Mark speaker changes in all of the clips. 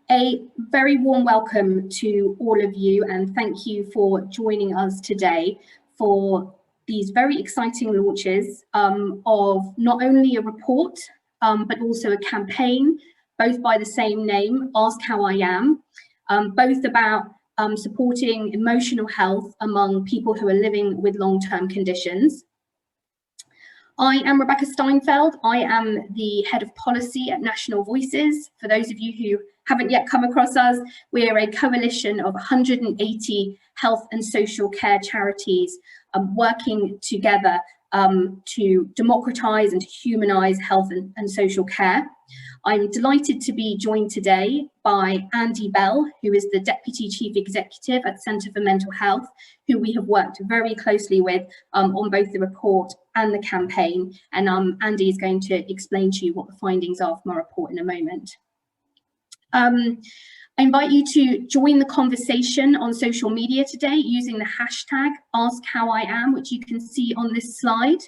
Speaker 1: A very warm welcome to all of you, and thank you for joining us today for these very exciting launches of not only a report, but also a campaign, both by the same name, AskHowIAm, both about supporting emotional health among people who are living with long-term conditions. I am Rebecca Steinfeld. I am the Head of Policy at National Voices. For those of you who haven't yet come across us, we are a coalition of 180 health and social care charities working together to democratise and to humanise health and social care. I'm delighted to be joined today by Andy Bell, who is the Deputy Chief Executive at Centre for Mental Health, who we have worked very closely with on both the report and the campaign. And Andy is going to explain to you what the findings are from our report in a moment. I invite you to join the conversation on social media today using the hashtag AskHowIAm, which you can see on this slide.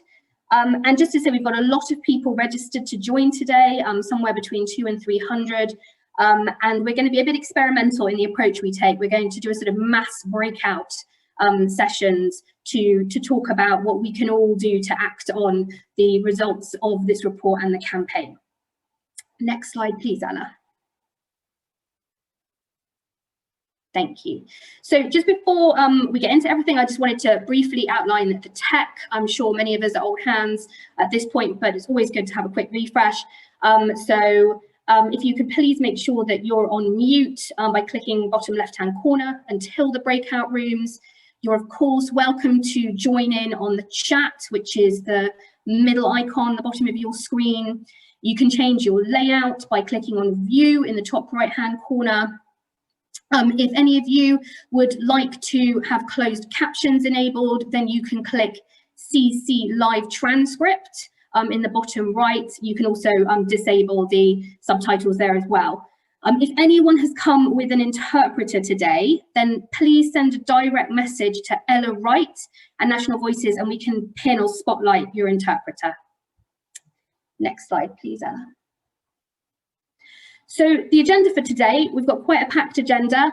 Speaker 1: And just to say, we've got a lot of people registered to join today, somewhere between 200 and 300. And we're going to be a bit experimental in the approach we take. We're going to do a sort of mass breakout sessions to talk about what we can all do to act on the results of this report and the campaign. Next slide, please, Anna. Thank you. So just before we get into everything, I just wanted to briefly outline the tech. I'm sure many of us are old hands at this point, but it's always good to have a quick refresh. If you could please make sure that you're on mute by clicking bottom left-hand corner until the breakout rooms. You're of course welcome to join in on the chat, which is the middle icon, the bottom of your screen. You can change your layout by clicking on view in the top right-hand corner. If any of you would like to have closed captions enabled, then you can click CC live transcript in the bottom right. You can also disable the subtitles there as well. If anyone has come with an interpreter today, then please send a direct message to Ella Wright and National Voices, and we can pin or spotlight your interpreter. Next slide, please, Ella. So the agenda for today, we've got quite a packed agenda.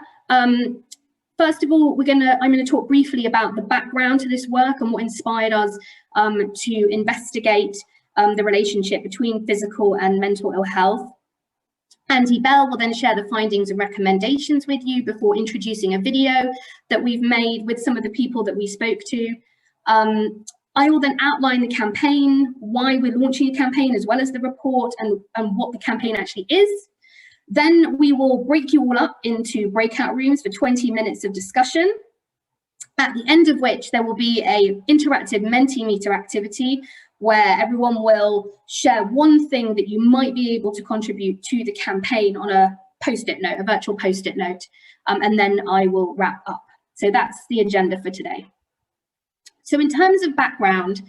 Speaker 1: First of all, I'm going to talk briefly about the background to this work and what inspired us to investigate the relationship between physical and mental ill health. Andy Bell will then share the findings and recommendations with you before introducing a video that we've made with some of the people that we spoke to. I will then outline the campaign, why we're launching a campaign, as well as the report and what the campaign actually is. Then we will break you all up into breakout rooms for 20 minutes of discussion, at the end of which there will be an interactive Mentimeter activity where everyone will share one thing that you might be able to contribute to the campaign on a post-it note, a virtual post-it note, and then I will wrap up. So that's the agenda for today. So in terms of background,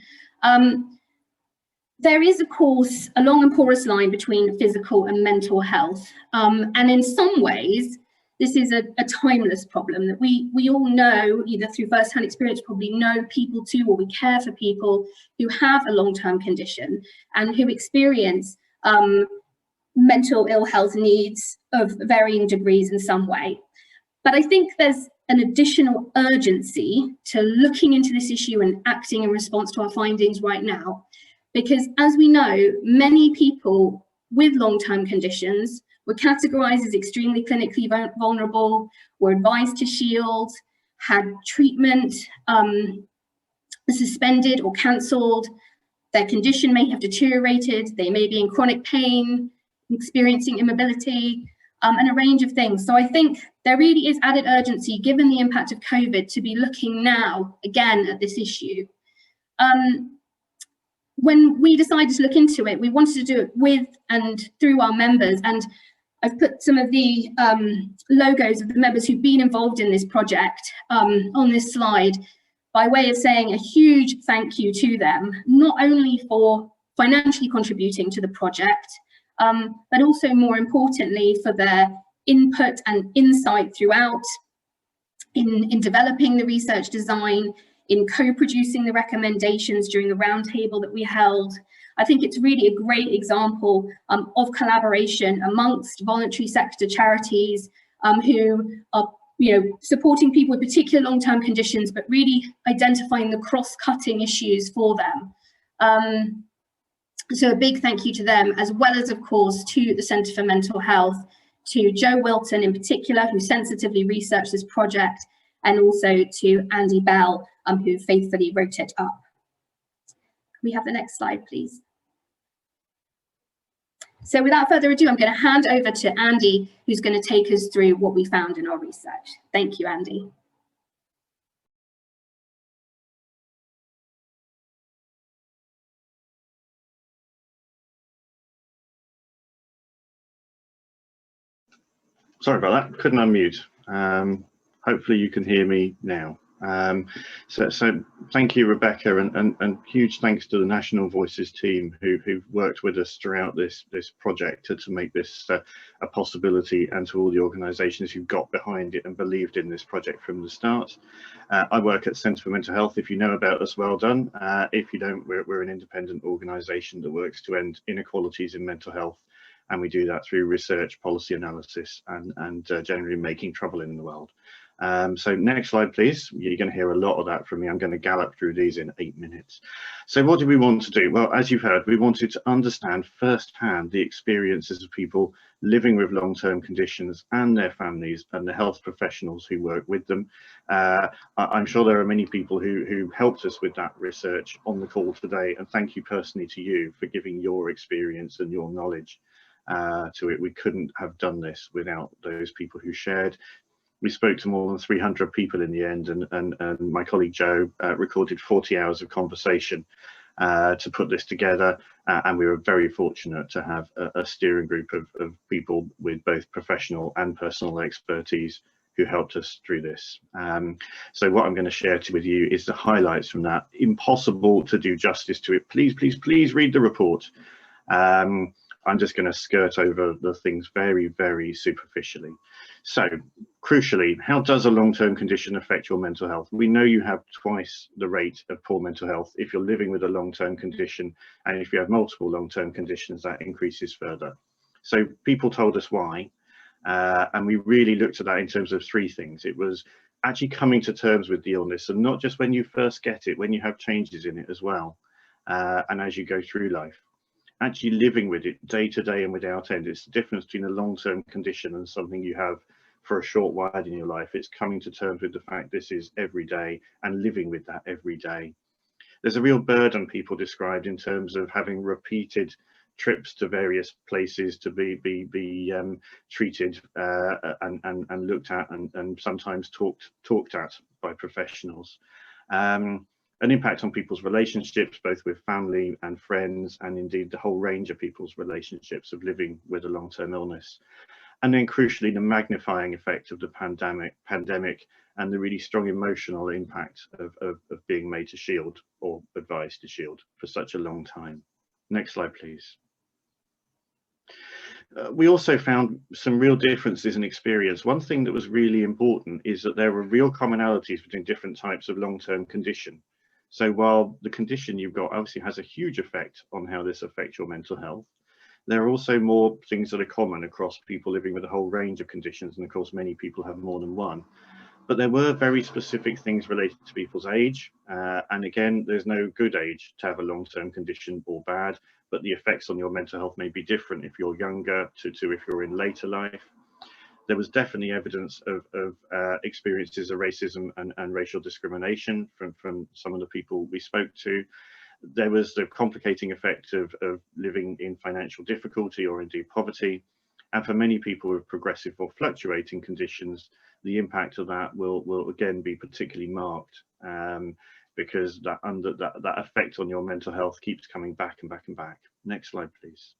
Speaker 1: there is, of course, a long and porous line between physical and mental health. And in some ways, this is a timeless problem that we all know, either through first-hand experience, probably know people too, or we care for people who have a long-term condition and who experience mental ill health needs of varying degrees in some way. But I think there's an additional urgency to looking into this issue and acting in response to our findings right now. Because as we know, many people with long-term conditions were categorised as extremely clinically vulnerable, were advised to shield, had treatment suspended or cancelled, their condition may have deteriorated, they may be in chronic pain, experiencing immobility, and a range of things. So I think there really is added urgency, given the impact of COVID, to be looking now again at this issue. When we decided to look into it, we wanted to do it with and through our members, and I've put some of the logos of the members who've been involved in this project on this slide, by way of saying a huge thank you to them, not only for financially contributing to the project, but also more importantly for their input and insight throughout in developing the research design, in co-producing the recommendations during the roundtable that we held, I think it's really a great example of collaboration amongst voluntary sector charities who are supporting people with particular long-term conditions, but really identifying the cross-cutting issues for them. So a big thank you to them, as well as, of course, to the Centre for Mental Health, to Joe Wilton in particular, who sensitively researched this project, and also to Andy Bell, who faithfully wrote it up. Can we have the next slide, please? So without further ado, I'm going to hand over to Andy, who's going to take us through what we found in our research. Thank you, Andy.
Speaker 2: Sorry about that, couldn't unmute. Hopefully you can hear me now. So thank you, Rebecca, and huge thanks to the National Voices team who've worked with us throughout this project to make this a possibility, and to all the organisations who got behind it and believed in this project from the start. I work at Centre for Mental Health. If you know about us, well done. If you don't, we're an independent organisation that works to end inequalities in mental health, and we do that through research, policy analysis, and generally making trouble in the world. So next slide, please. You're going to hear a lot of that from me. I'm going to gallop through these in 8 minutes. So what did we want to do? Well, as you've heard, we wanted to understand firsthand the experiences of people living with long-term conditions and their families and the health professionals who work with them. I'm sure there are many people who helped us with that research on the call today, and thank you personally to you for giving your experience and your knowledge to it. We couldn't have done this without those people who shared. We spoke to more than 300 people in the end, and my colleague Joe recorded 40 hours of conversation to put this together, and we were very fortunate to have a steering group of people with both professional and personal expertise who helped us through this. So what I'm going to share with you is the highlights from that. Impossible to do justice to it. Please, please, please read the report. I'm just going to skirt over the things very, very superficially. So, crucially, how does a long-term condition affect your mental health? We know you have twice the rate of poor mental health if you're living with a long-term condition, and if you have multiple long-term conditions, that increases further. So people told us why, and we really looked at that in terms of three things. It was actually coming to terms with the illness, and not just when you first get it, when you have changes in it as well, and as you go through life. Actually living with it day to day and without end. It's the difference between a long-term condition and something you have for a short while in your life. It's coming to terms with the fact this is every day and living with that every day. There's a real burden people described in terms of having repeated trips to various places to be treated and looked at and sometimes talked at by professionals. An impact on people's relationships, both with family and friends, and indeed the whole range of people's relationships of living with a long-term illness. And then crucially, the magnifying effect of the pandemic and the really strong emotional impact of being made to shield or advised to shield for such a long time. Next slide, please. We also found some real differences in experience. One thing that was really important is that there were real commonalities between different types of long-term condition. So while the condition you've got obviously has a huge effect on how this affects your mental health, there are also more things that are common across people living with a whole range of conditions. And of course, many people have more than one. But there were very specific things related to people's age. And again, there's no good age to have a long-term condition or bad, but the effects on your mental health may be different if you're younger to if you're in later life. There was definitely evidence of experiences of racism and racial discrimination from some of the people we spoke to. There was the complicating effect of living in financial difficulty or indeed poverty. And for many people with progressive or fluctuating conditions, the impact of that will again be particularly marked because that effect on your mental health keeps coming back and back and back. Next slide, please.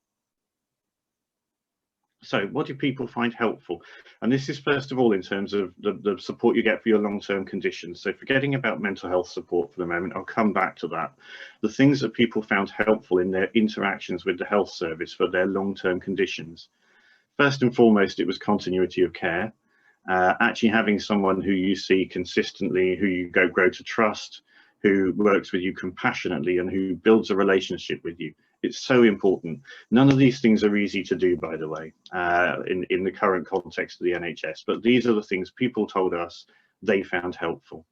Speaker 2: So what do people find helpful? And this is first of all in terms of the support you get for your long-term conditions. So forgetting about mental health support for the moment, I'll come back to that. The things that people found helpful in their interactions with the health service for their long-term conditions. First and foremost, it was continuity of care. Actually having someone who you see consistently, who you grow to trust, who works with you compassionately and who builds a relationship with you. It's so important. None of these things are easy to do, by the way, in the current context of the NHS, but these are the things people told us they found helpful.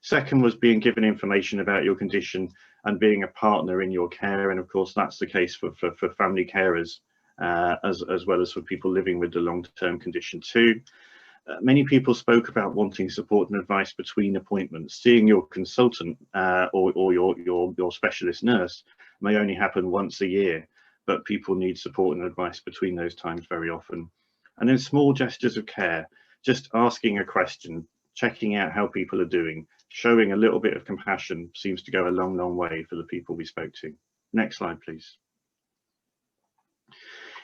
Speaker 2: Second was being given information about your condition and being a partner in your care, and of course that's the case for family carers as well as for people living with the long-term condition too. Many people spoke about wanting support and advice between appointments. Seeing your consultant or your specialist nurse may only happen once a year, but people need support and advice between those times very often. And then small gestures of care, just asking a question, checking out how people are doing, showing a little bit of compassion seems to go a long, long way for the people we spoke to. Next slide, please.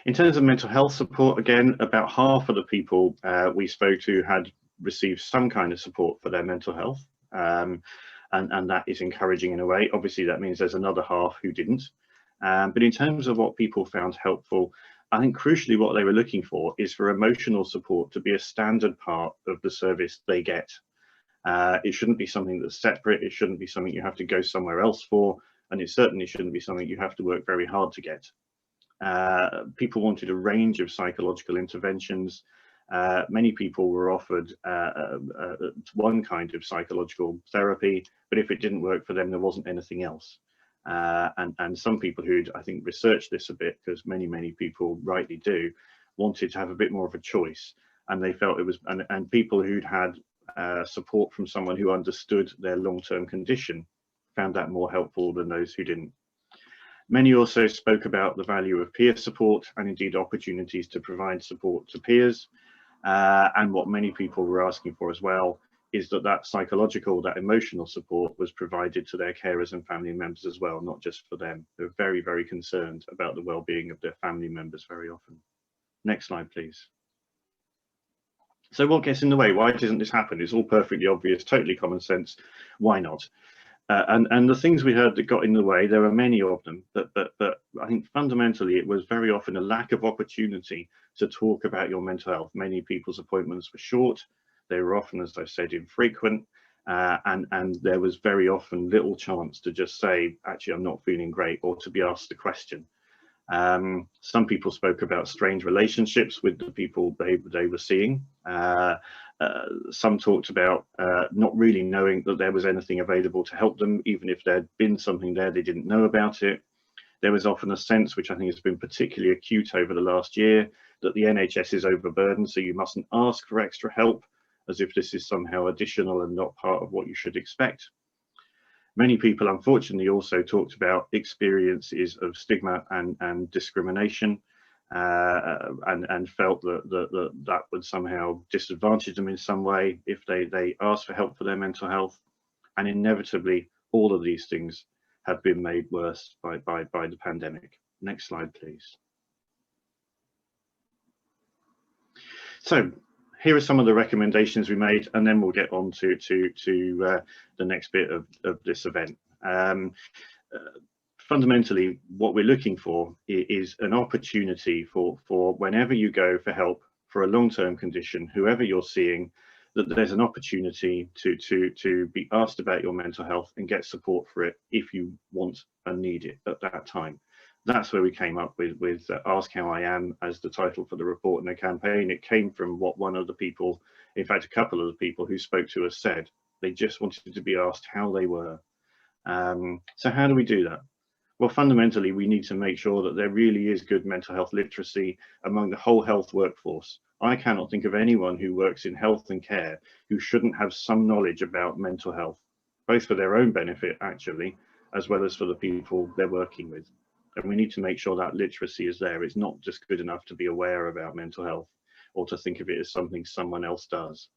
Speaker 2: In terms of mental health support, again, about half of the people we spoke to had received some kind of support for their mental health, and that is encouraging in a way. Obviously, that means there's another half who didn't. But in terms of what people found helpful, I think crucially what they were looking for is for emotional support to be a standard part of the service they get. It shouldn't be something that's separate, it shouldn't be something you have to go somewhere else for, and it certainly shouldn't be something you have to work very hard to get. People wanted a range of psychological interventions. Many people were offered one kind of psychological therapy, but if it didn't work for them, there wasn't anything else. And some people who'd, I think, researched this a bit, because many people rightly do, wanted to have a bit more of a choice, and they felt it was, and people who'd had support from someone who understood their long-term condition found that more helpful than those who didn't. Many also spoke about the value of peer support and indeed opportunities to provide support to peers. And what many people were asking for as well is that psychological, that emotional support was provided to their carers and family members as well, not just for them. They're very, very concerned about the well-being of their family members very often. Next slide, please. So what gets in the way? Why doesn't this happen? It's all perfectly obvious, totally common sense. Why not? And the things we heard that got in the way, there are many of them, but I think fundamentally it was very often a lack of opportunity to talk about your mental health. Many people's appointments were short, they were often, as I've said, infrequent, and there was very often little chance to just say, actually, I'm not feeling great, or to be asked a question. Some people spoke about strange relationships with the people they were seeing. Some talked about not really knowing that there was anything available to help them, even if there'd been something there, they didn't know about it. There was often a sense, which I think has been particularly acute over the last year, that the NHS is overburdened, so you mustn't ask for extra help, as if this is somehow additional and not part of what you should expect. Many people, unfortunately, also talked about experiences of stigma and discrimination, and felt that would somehow disadvantage them in some way if they asked for help for their mental health. And inevitably, all of these things have been made worse by the pandemic. Next slide, please. So here are some of the recommendations we made, and then we'll get on to the next bit of this event. Fundamentally, what we're looking for is an opportunity for whenever you go for help for a long-term condition, whoever you're seeing, that there's an opportunity to be asked about your mental health and get support for it if you want and need it at that time. That's where we came up with AskHowIAm as the title for the report and the campaign. It came from what one of the people, in fact, a couple of the people who spoke to us said. They just wanted to be asked how they were. So how do we do that? Well, fundamentally, we need to make sure that there really is good mental health literacy among the whole health workforce. I cannot think of anyone who works in health and care who shouldn't have some knowledge about mental health, both for their own benefit, actually, as well as for the people they're working with. And we need to make sure that literacy is there. It's not just good enough to be aware about mental health or to think of it as something someone else does.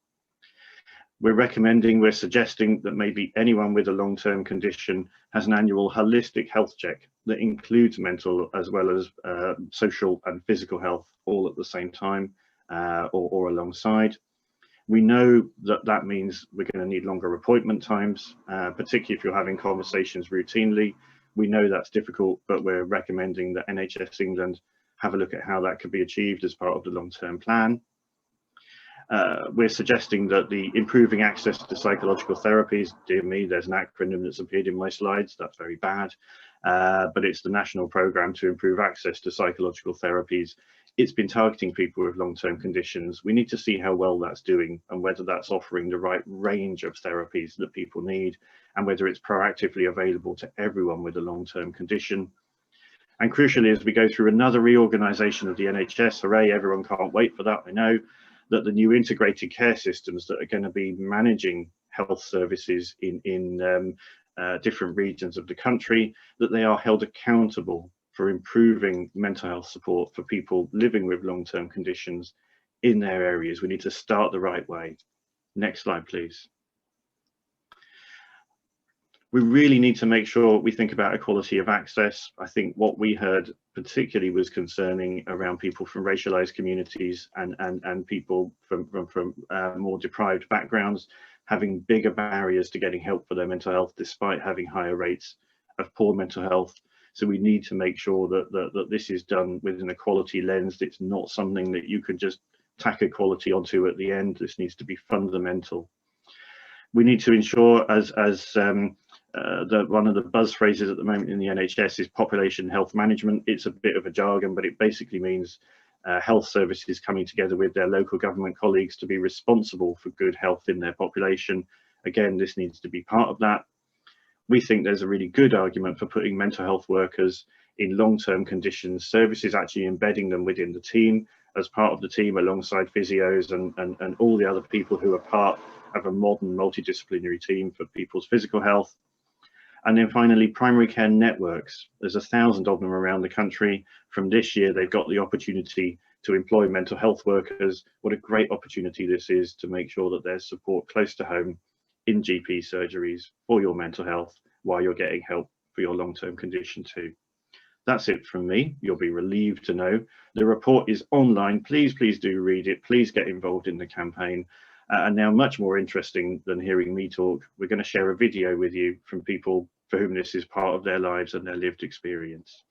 Speaker 2: We're suggesting that maybe anyone with a long-term condition has an annual holistic health check that includes mental as well as social and physical health all at the same time or alongside. We know that means we're going to need longer appointment times, particularly if you're having conversations routinely. We know that's difficult, but we're recommending that NHS England have a look at how that could be achieved as part of the long-term plan. We're suggesting that the improving access to psychological therapies, dear me, there's an acronym that's appeared in my slides, that's very bad, but it's the national programme to improve access to psychological therapies. It's been targeting people with long-term conditions. We need to see how well that's doing and whether that's offering the right range of therapies that people need, and whether it's proactively available to everyone with a long-term condition. And crucially, as we go through another reorganisation of the NHS, hooray, everyone can't wait for that, I know, that the new integrated care systems that are going to be managing health services in different regions of the country, that they are held accountable for improving mental health support for people living with long-term conditions in their areas. We need to start the right way. Next slide, please. We really need to make sure we think about equality of access. I think what we heard particularly was concerning around people from racialized communities and people from more deprived backgrounds having bigger barriers to getting help for their mental health, despite having higher rates of poor mental health. So we need to make sure that this is done with an equality lens. It's not something that you can just tack equality onto at the end. This needs to be fundamental. We need to ensure, as one of the buzz phrases at the moment in the NHS is population health management. It's a bit of a jargon, but it basically means health services coming together with their local government colleagues to be responsible for good health in their population. Again, this needs to be part of that. We think there's a really good argument for putting mental health workers in long-term conditions services, actually embedding them within the team as part of the team alongside physios and all the other people who are part of a modern multidisciplinary team for people's physical health. And then finally, primary care networks. There's 1,000 of them around the country. From this year, they've got the opportunity to employ mental health workers. What a great opportunity this is to make sure that there's support close to home in GP surgeries for your mental health while you're getting help for your long-term condition too. That's it from me. You'll be relieved to know the report is online. Please do read it. Please get involved in the campaign. And now, much more interesting than hearing me talk, we're going to share a video with you from people for whom this is part of their lives and their lived experience.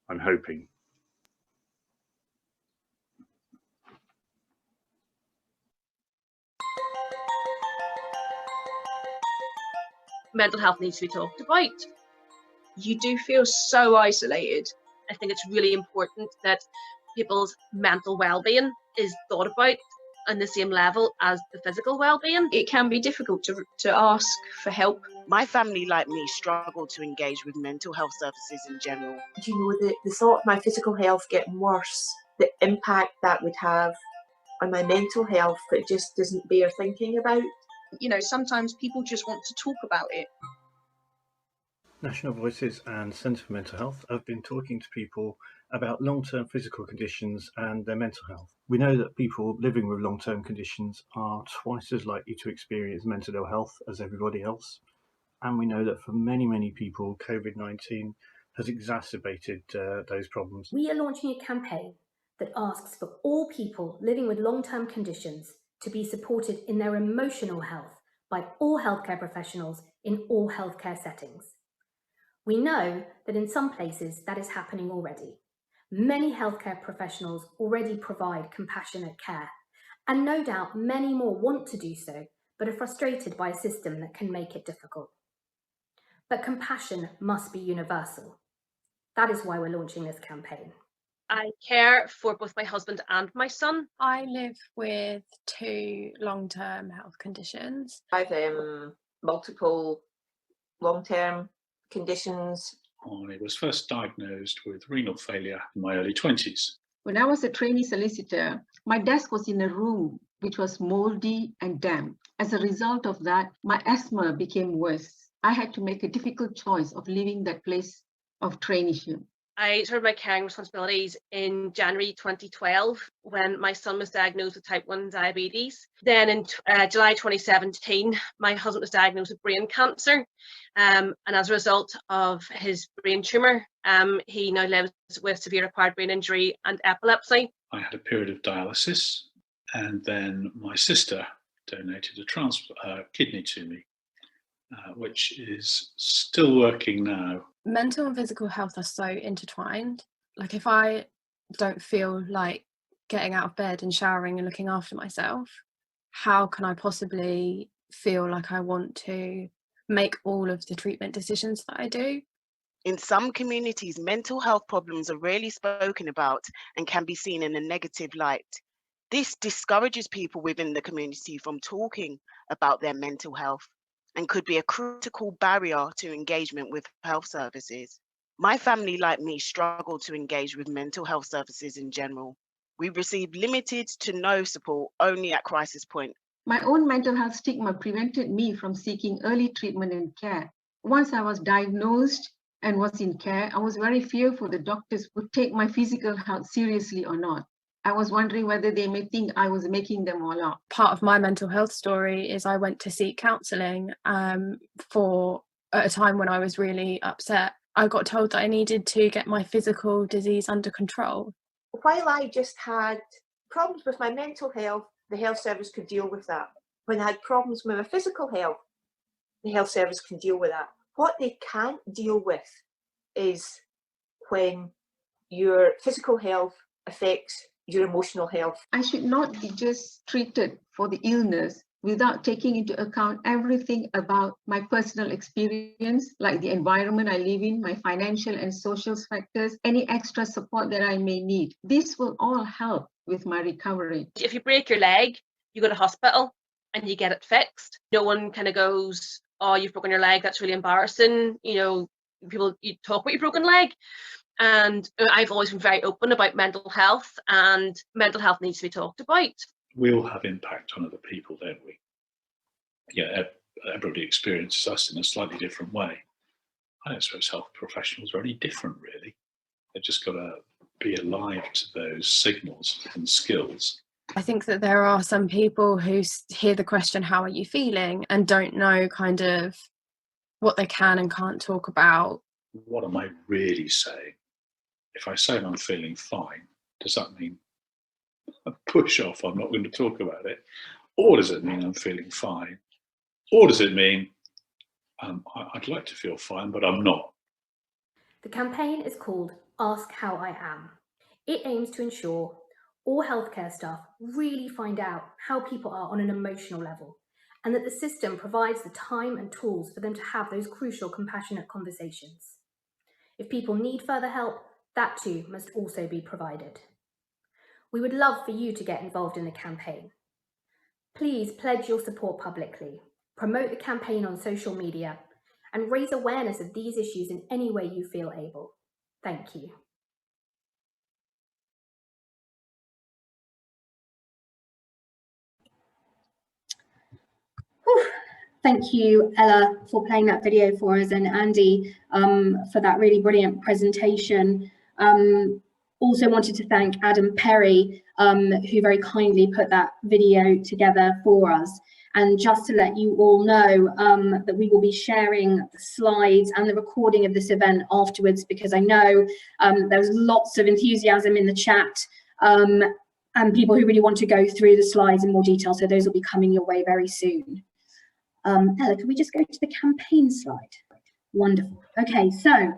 Speaker 2: I'm hoping.
Speaker 3: Mental health needs to be talked about. You do feel so isolated. I think it's really important that people's mental well-being is thought about on the same level as the physical well-being.
Speaker 4: It can be difficult to ask for help.
Speaker 5: My family, like me, struggle to engage with mental health services in general.
Speaker 4: You know, the thought of my physical health getting worse, the impact that would have on my mental health, that just doesn't bear thinking about.
Speaker 6: You know, sometimes people just want to talk about it.
Speaker 2: National Voices and Centre for Mental Health have been talking to people about long-term physical conditions and their mental health. We know that people living with long-term conditions are twice as likely to experience mental ill health as everybody else. And we know that for many people, COVID-19 has exacerbated those problems.
Speaker 1: We are launching a campaign that asks for all people living with long-term conditions to be supported in their emotional health by all healthcare professionals in all healthcare settings. We know that in some places that is happening already. Many healthcare professionals already provide compassionate care, and no doubt many more want to do so, but are frustrated by a system that can make it difficult. But compassion must be universal. That is why we're launching this campaign.
Speaker 3: I care for both my husband and my son.
Speaker 7: I live with 2 long-term health conditions.
Speaker 4: I've multiple long-term conditions.
Speaker 8: I was first diagnosed with renal failure in my early 20s.
Speaker 9: When I was a trainee solicitor, my desk was in a room which was moldy and damp. As a result of that, my asthma became worse. I had to make a difficult choice of leaving that place of traineeship.
Speaker 3: I started my caring responsibilities in January 2012 when my son was diagnosed with type 1 diabetes. Then in July 2017, my husband was diagnosed with brain cancer. And as a result of his brain tumour, he now lives with severe acquired brain injury and epilepsy.
Speaker 8: I had a period of dialysis, and then my sister donated a kidney to me, which is still working now.
Speaker 7: Mental and physical health are so intertwined. Like, if I don't feel like getting out of bed and showering and looking after myself, how can I possibly feel like I want to make all of the treatment decisions that I do?
Speaker 5: In some communities, mental health problems are rarely spoken about and can be seen in a negative light. This discourages people within the community from talking about their mental health and could be a critical barrier to engagement with health services. My family, like me, struggle to engage with mental health services in general. We receive limited to no support only at crisis point.
Speaker 9: My own mental health stigma prevented me from seeking early treatment and care. Once I was diagnosed and was in care, I was very fearful the doctors would take my physical health seriously or not. I was wondering whether they may think I was making them all up.
Speaker 7: Part of my mental health story is I went to seek counselling for at a time when I was really upset. I got told that I needed to get my physical disease under control.
Speaker 4: While I just had problems with my mental health, the health service could deal with that. When I had problems with my physical health, the health service can deal with that. What they can't deal with is when your physical health affects your emotional health.
Speaker 9: I should not be just treated for the illness without taking into account everything about my personal experience, like the environment I live in, my financial and social factors, any extra support that I may need. This will all help with my recovery.
Speaker 3: If you break your leg, you go to hospital and you get it fixed. No one kind of goes, oh, you've broken your leg, that's really embarrassing. You know, people, you talk about your broken leg. And I've always been very open about mental health, and mental health needs to be talked about.
Speaker 8: We all have impact on other people, don't we? Yeah, everybody experiences us in a slightly different way. I don't suppose health professionals are any different, really. They've just got to be alive to those signals and skills.
Speaker 7: I think that there are some people who hear the question, how are you feeling, and don't know kind of what they can and can't talk about.
Speaker 8: What am I really saying? If I say I'm feeling fine, does that mean push off, I'm not going to talk about it? Or does it mean I'm feeling fine? Or does it mean I'd like to feel fine, but I'm not?
Speaker 1: The campaign is called AskHowIAm. It aims to ensure all healthcare staff really find out how people are on an emotional level, and that the system provides the time and tools for them to have those crucial, compassionate conversations. If people need further help, that too must also be provided. We would love for you to get involved in the campaign. Please pledge your support publicly, promote the campaign on social media, and raise awareness of these issues in any way you feel able. Thank you. Whew. Thank you, Ella, for playing that video for us, and Andy for that really brilliant presentation. Also wanted to thank Adam Perry, who very kindly put that video together for us. And just to let you all know that we will be sharing the slides and the recording of this event afterwards, because I know there's lots of enthusiasm in the chat and people who really want to go through the slides in more detail. So those will be coming your way very soon. Ella, can we just go to the campaign slide? Wonderful. Okay, so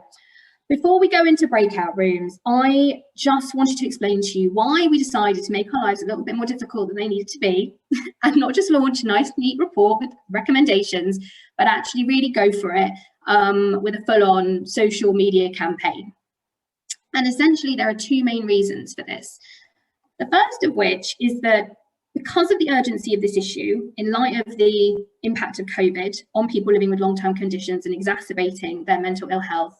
Speaker 1: before we go into breakout rooms, I just wanted to explain to you why we decided to make our lives a little bit more difficult than they needed to be, and not just launch a nice, neat report with recommendations, but actually really go for it with a full-on social media campaign. And essentially, there are two main reasons for this. The first of which is that because of the urgency of this issue, in light of the impact of COVID on people living with long-term conditions and exacerbating their mental ill health,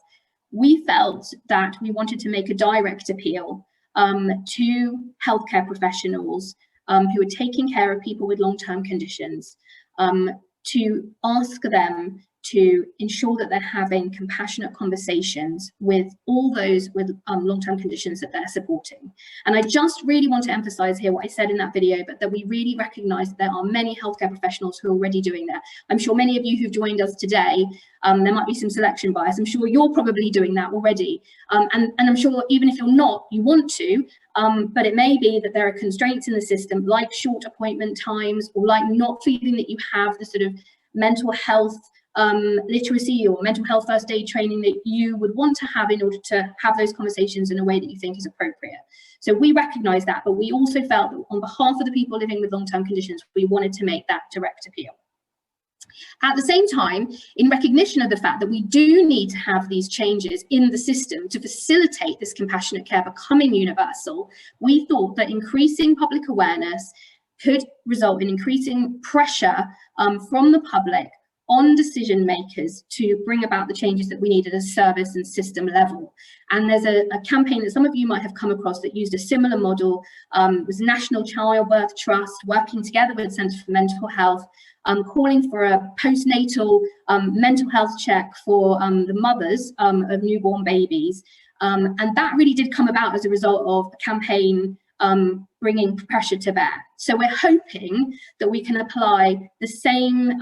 Speaker 1: we felt that we wanted to make a direct appeal to healthcare professionals who are taking care of people with long-term conditions, to ask them to ensure that they're having compassionate conversations with all those with long-term conditions that they're supporting. And I just really want to emphasize here what I said in that video, but that we really recognize that there are many healthcare professionals who are already doing that. I'm sure many of you who've joined us today, there might be some selection bias. I'm sure you're probably doing that already. And I'm sure even if you're not, you want to, but it may be that there are constraints in the system, like short appointment times, or like not feeling that you have the sort of mental health literacy or mental health first aid training that you would want to have in order to have those conversations in a way that you think is appropriate. So we recognise that, but we also felt that on behalf of the people living with long-term conditions, we wanted to make that direct appeal. At the same time, in recognition of the fact that we do need to have these changes in the system to facilitate this compassionate care becoming universal, we thought that increasing public awareness could result in increasing pressure from the public on decision makers to bring about the changes that we need at a service and system level. And there's a campaign that some of you might have come across that used a similar model. It was National Childbirth Trust working together with Centre for Mental Health, calling for a postnatal mental health check for the mothers of newborn babies. And that really did come about as a result of a campaign bringing pressure to bear. So we're hoping that we can apply the same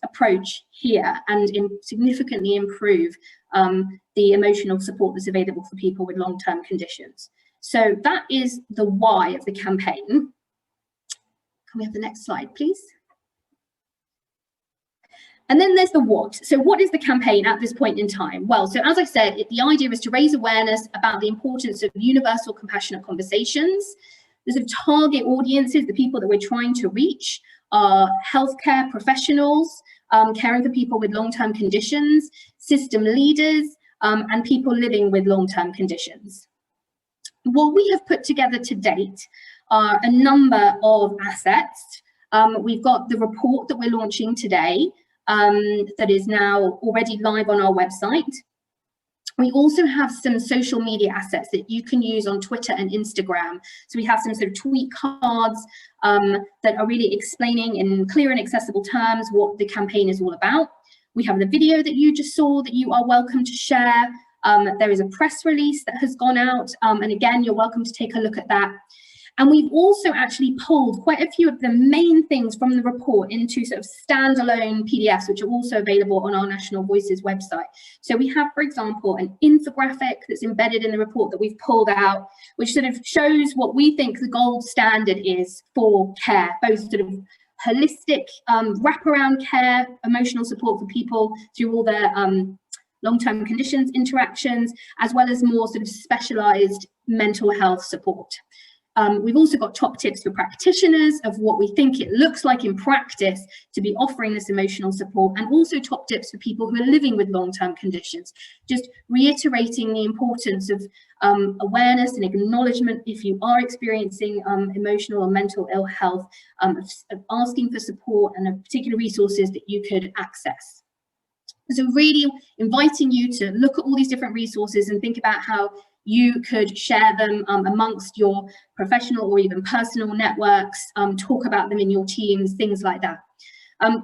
Speaker 1: approach here and significantly improve the emotional support that's available for people with long-term conditions. So that is the why of the campaign. Can we have the next slide, please? And then there's the what. So what is the campaign at this point in time? Well, so as I said, the idea is to raise awareness about the importance of universal compassionate conversations. The sort of target audiences, the people that we're trying to reach, are healthcare professionals, caring for people with long-term conditions, system leaders, and people living with long-term conditions. What we have put together to date are a number of assets. We've got the report that we're launching today, that is now already live on our website. We also have some social media assets that you can use on Twitter and Instagram. So we have some sort of tweet cards that are really explaining in clear and accessible terms what the campaign is all about. We have the video that you just saw that you are welcome to share. There is a press release that has gone out, and again, you're welcome to take a look at that. And we've also actually pulled quite a few of the main things from the report into sort of standalone PDFs, which are also available on our National Voices website. So we have, for example, an infographic that's embedded in the report that we've pulled out, which sort of shows what we think the gold standard is for care, both sort of holistic wraparound care, emotional support for people through all their long-term conditions interactions, as well as more sort of specialised mental health support. We've also got top tips for practitioners of what we think it looks like in practice to be offering this emotional support, and also top tips for people who are living with long-term conditions, just reiterating the importance of awareness and acknowledgement if you are experiencing emotional or mental ill health, of asking for support and of particular resources that you could access. So really inviting you to look at all these different resources and think about how you could share them amongst your professional or even personal networks, talk about them in your teams, things like that.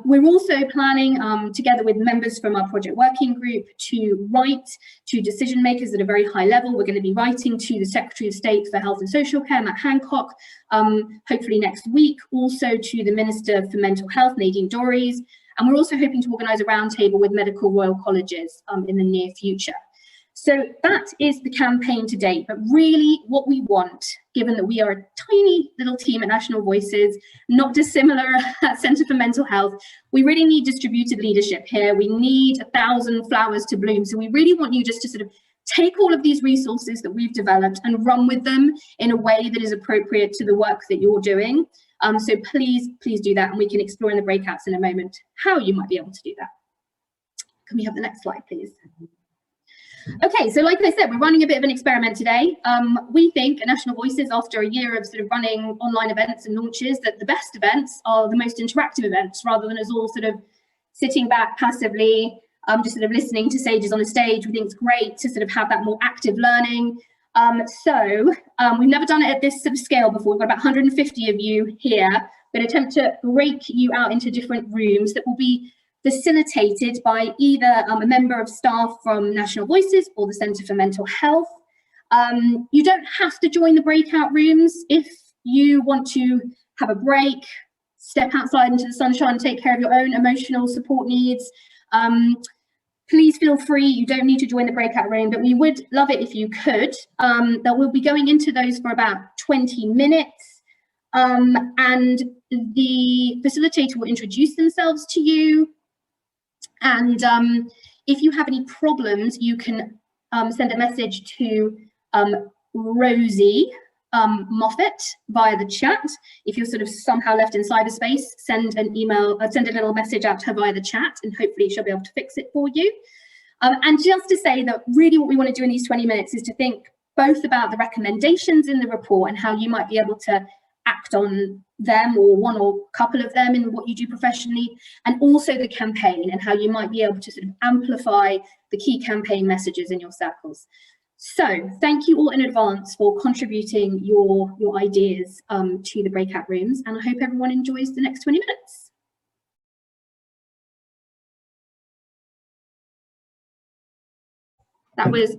Speaker 1: We're also planning, together with members from our project working group, to write to decision makers at a very high level. We're going to be writing to the Secretary of State for Health and Social Care, Matt Hancock, hopefully next week, also to the Minister for Mental Health, Nadine Dorries, and we're also hoping to organise a roundtable with medical royal colleges in the near future. So that is the campaign to date, but really what we want, given that we are a tiny little team at National Voices, not dissimilar at Centre for Mental Health, we really need distributed leadership here. We need 1,000 flowers to bloom. So we really want you just to sort of take all of these resources that we've developed and run with them in a way that is appropriate to the work that you're doing. So please do that, and we can explore in the breakouts in a moment how you might be able to do that. Can we have the next slide, please? Okay, so like I said, we're running a bit of an experiment today. We think at National Voices, after a year of sort of running online events and launches, that the best events are the most interactive events, rather than us all sort of sitting back passively, just sort of listening to sages on a stage. We think it's great to sort of have that more active learning. We've never done it at this sort of scale before. We've got about 150 of you here. We're going to attempt to break you out into different rooms that will be facilitated by either a member of staff from National Voices or the Centre for Mental Health. You don't have to join the breakout rooms. If you want to have a break, step outside into the sunshine, take care of your own emotional support needs, please feel free. You don't need to join the breakout room, but we would love it if you could. That we'll be going into those for about 20 minutes. And the facilitator will introduce themselves to you. And if you have any problems, you can send a message to Rosie Moffat via the chat. If you're sort of somehow left in cyberspace, send an email, send a little message out to her via the chat, and hopefully she'll be able to fix it for you. And just to say that really what we want to do in these 20 minutes is to think both about the recommendations in the report and how you might be able to act on them, or one or couple of them, in what you do professionally, and also the campaign and how you might be able to sort of amplify the key campaign messages in your circles. So thank you all in advance for contributing your ideas to the breakout rooms, and I hope everyone enjoys the next 20 minutes. That was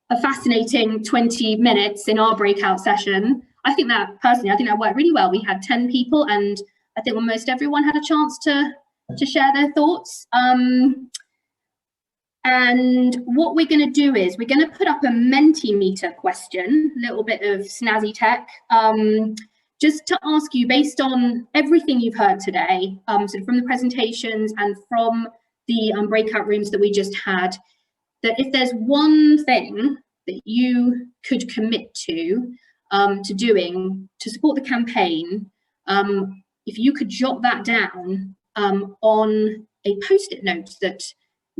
Speaker 1: a fascinating 20 minutes in our breakout session. I think that worked really well. We had 10 people, and I think almost everyone had a chance to share their thoughts. And what we're going to do is we're going to put up a Mentimeter question, a little bit of snazzy tech, just to ask you, based on everything you've heard today, so from the presentations and from the breakout rooms that we just had, that if there's one thing that you could commit to doing to support the campaign, if you could jot that down on a post-it note that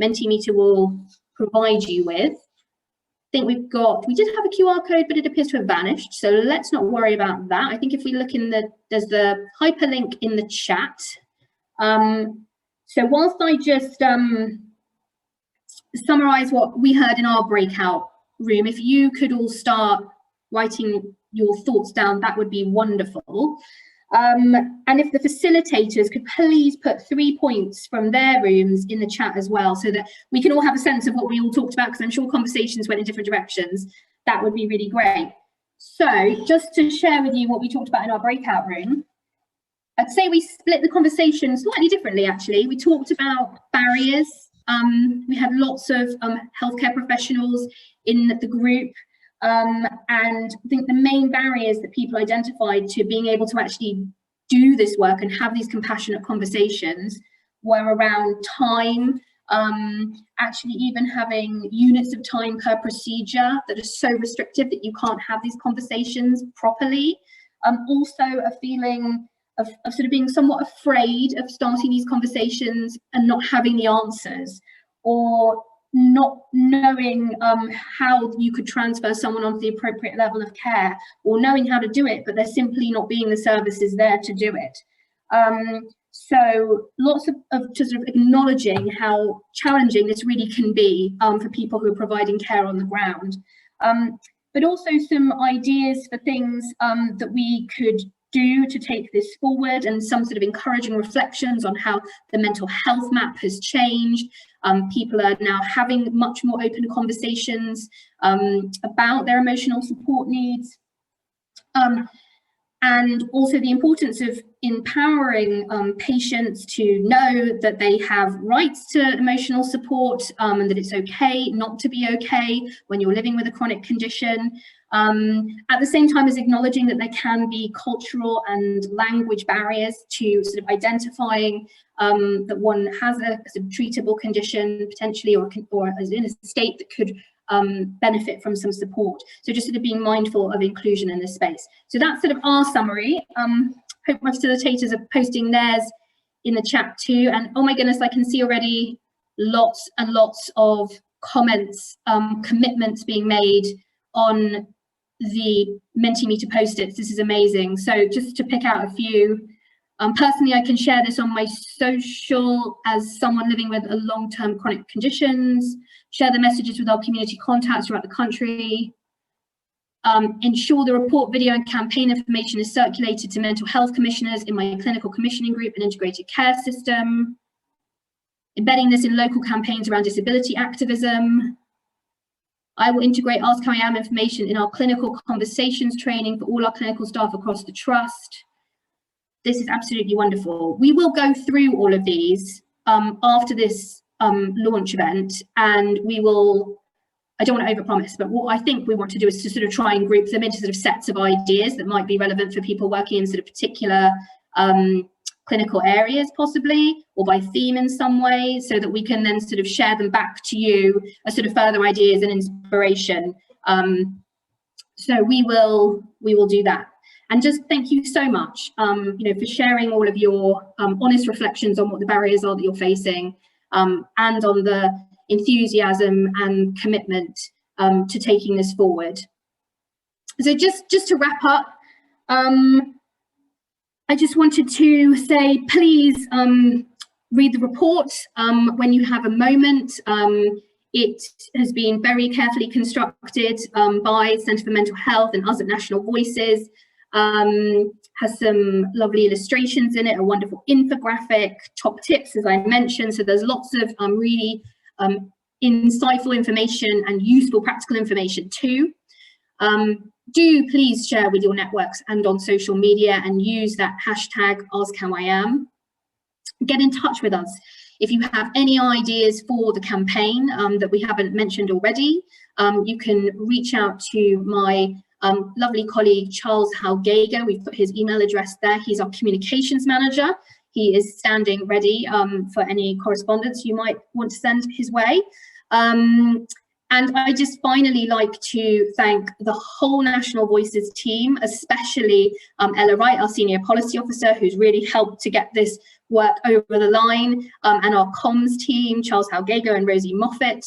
Speaker 1: Mentimeter will provide you with. I think we did have a QR code, but it appears to have vanished, so let's not worry about that. I think if we look there's the hyperlink in the chat. So whilst I just summarize what we heard in our breakout room, if you could all start writing your thoughts down, that would be wonderful. And if the facilitators could please put 3 points from their rooms in the chat as well, so that we can all have a sense of what we all talked about, because I'm sure conversations went in different directions. That would be really great. So just to share with you what we talked about in our breakout room, I'd say we split the conversation slightly differently, actually. We talked about barriers. We had lots of healthcare professionals in the group, and I think the main barriers that people identified to being able to actually do this work and have these compassionate conversations were around time, actually even having units of time per procedure that are so restrictive that you can't have these conversations properly. Also a feeling of sort of being somewhat afraid of starting these conversations and not having the answers, or not knowing how you could transfer someone onto the appropriate level of care, or knowing how to do it, but there simply not being the services there to do it. So lots of just sort of acknowledging how challenging this really can be for people who are providing care on the ground. But also some ideas for things that we could do to take this forward, and some sort of encouraging reflections on how the mental health map has changed. People are now having much more open conversations about their emotional support needs. And also the importance of empowering patients to know that they have rights to emotional support, and that it's okay not to be okay when you're living with a chronic condition. At the same time as acknowledging that there can be cultural and language barriers to sort of identifying that one has a sort of treatable condition potentially, or is in a state that could benefit from some support. So just sort of being mindful of inclusion in this space. So that's sort of our summary. Hope my facilitators are posting theirs in the chat too. And oh my goodness, I can see already lots and lots of comments, commitments being made on the Mentimeter post-its. This is amazing. So just to pick out a few, personally, I can share this on my social as someone living with a long-term chronic conditions, share the messages with our community contacts throughout the country, ensure the report video and campaign information is circulated to mental health commissioners in my clinical commissioning group and integrated care system, embedding this in local campaigns around disability activism. I will integrate AskHowIAm information in our clinical conversations training for all our clinical staff across the trust. This is absolutely wonderful. We will go through all of these after this launch event, and we will, I don't want to overpromise, but what I think we want to do is to sort of try and group them into sort of sets of ideas that might be relevant for people working in sort of particular clinical areas possibly, or by theme in some way, so that we can then sort of share them back to you as sort of further ideas and inspiration. So we will do that. And just thank you so much, you know, for sharing all of your honest reflections on what the barriers are that you're facing, and on the enthusiasm and commitment to taking this forward. So just to wrap up, I just wanted to say, please read the report when you have a moment. It has been very carefully constructed by Centre for Mental Health and us at National Voices. Has some lovely illustrations in it, a wonderful infographic, top tips, as I mentioned. So there's lots of really insightful information and useful practical information too. Do please share with your networks and on social media, and use that hashtag AskHowIAm. Get in touch with us if you have any ideas for the campaign that we haven't mentioned already. You can reach out to my lovely colleague Charles Halgager. We've put his email address there. He's our communications manager. He is standing ready for any correspondence you might want to send his way. And I just finally like to thank the whole National Voices team, especially Ella Wright, our Senior Policy Officer, who's really helped to get this work over the line, and our comms team, Charles Halgager and Rosie Moffat,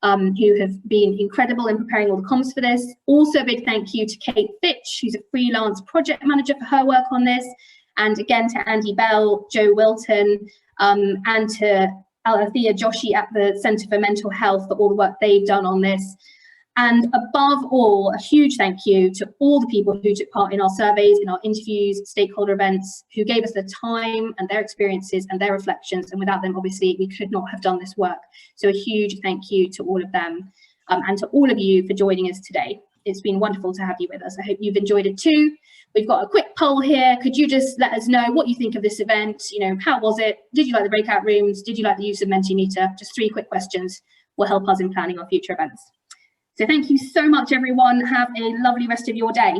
Speaker 1: who have been incredible in preparing all the comms for this. Also a big thank you to Kate Fitch, who's a freelance project manager for her work on this. And again to Andy Bell, Joe Wilton, and to Althea Joshi at the Centre for Mental Health for all the work they've done on this. And above all, a huge thank you to all the people who took part in our surveys, in our interviews, stakeholder events, who gave us their time and their experiences and their reflections. And without them, obviously, we could not have done this work. So a huge thank you to all of them, and to all of you for joining us today. It's been wonderful to have you with us. I hope you've enjoyed it too. We've got a quick poll here. Could you just let us know what you think of this event? You know, how was it? Did you like the breakout rooms? Did you like the use of Mentimeter? Just 3 quick questions will help us in planning our future events. So thank you so much, everyone. Have a lovely rest of your day.